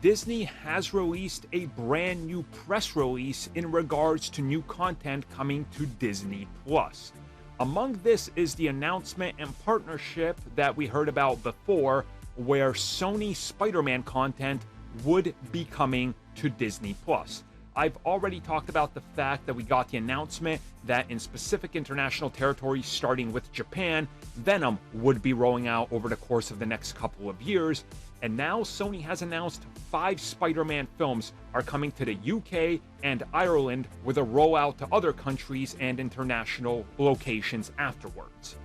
Disney has released a brand new press release in regards to new content coming to Disney Plus. Among this is the announcement and partnership that we heard about before, where Sony Spider-Man content would be coming to Disney Plus. I've already talked about the fact that we got the announcement that in specific international territories, starting with Japan, Venom would be rolling out over the course of the next couple of years. And now Sony has announced 5 Spider-Man films are coming to the UK and Ireland, with a rollout to other countries and international locations afterwards.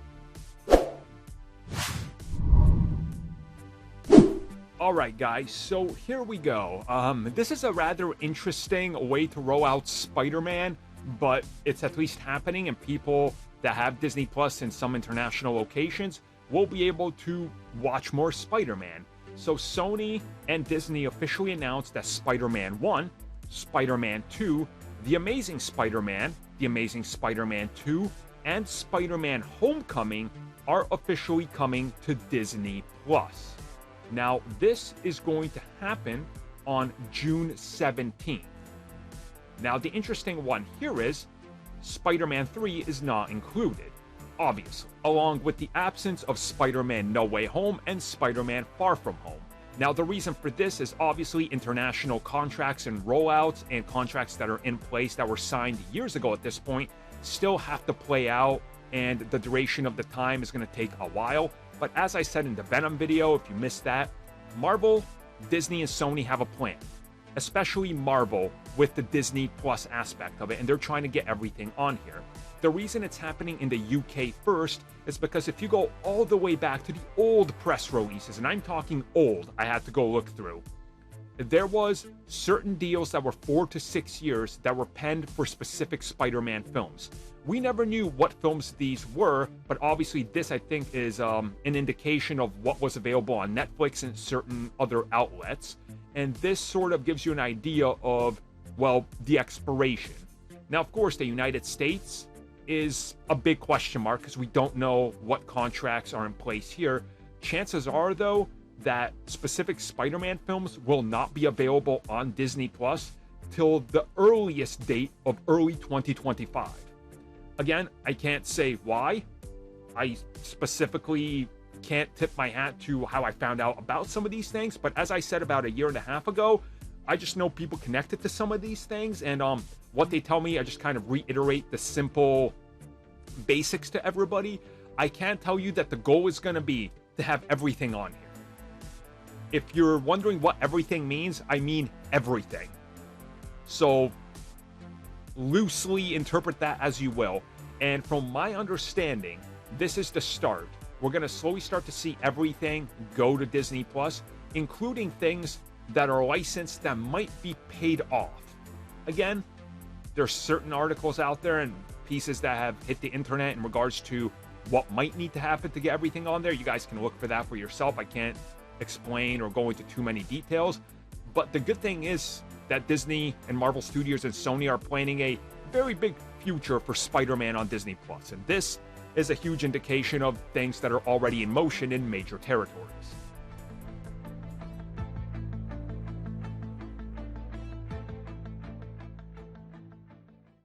Alright guys, so here we go. This is a rather interesting way to roll out Spider-Man, but it's at least happening, and people that have Disney Plus in some international locations will be able to watch more Spider-Man. So Sony and Disney officially announced that Spider-Man 1, Spider-Man 2, The Amazing Spider-Man, The Amazing Spider-Man 2, and Spider-Man Homecoming are officially coming to Disney Plus. Now, this is going to happen on June 17th. Now, the interesting one here is Spider-Man 3 is not included, obviously, along with the absence of Spider-Man No Way Home and Spider-Man Far From Home. Now, the reason for this is obviously international contracts and rollouts, and contracts that are in place that were signed years ago at this point still have to play out, and the duration of the time is going to take a while. But as I said in the Venom video, if you missed that, Marvel, Disney, and Sony have a plan. Especially Marvel with the Disney Plus aspect of it, and they're trying to get everything on here. The reason it's happening in the UK first is because if you go all the way back to the old press releases, and I'm talking old, I had to go look through, there was certain deals that were 4 to 6 years that were penned for specific Spider-Man films. We never knew what films these were, but obviously this, I think, is an indication of what was available on Netflix and certain other outlets. And this sort of gives you an idea of, well, the expiration. Now, of course, the United States is a big question mark because we don't know what contracts are in place here. Chances are, though, that specific Spider-Man films will not be available on Disney Plus till the earliest date of early 2025. Again, I can't say why. I specifically can't tip my hat to how I found out about some of these things, but as I said about a year and a half ago, I just know people connected to some of these things, and what they tell me, I just kind of reiterate the simple basics to everybody. I can't tell you that the goal is going to be to have everything on here. If you're wondering what everything means, I mean everything. So loosely interpret that as you will. And from my understanding, this is the start. We're going to slowly start to see everything go to Disney Plus, including things that are licensed that might be paid off. Again, there's certain articles out there and pieces that have hit the internet in regards to what might need to happen to get everything on there. You guys can look for that for yourself. I can't explain or go into too many details. But the good thing is that Disney and Marvel Studios and Sony are planning a very big future for Spider-Man on Disney Plus, and this is a huge indication of things that are already in motion in major territories.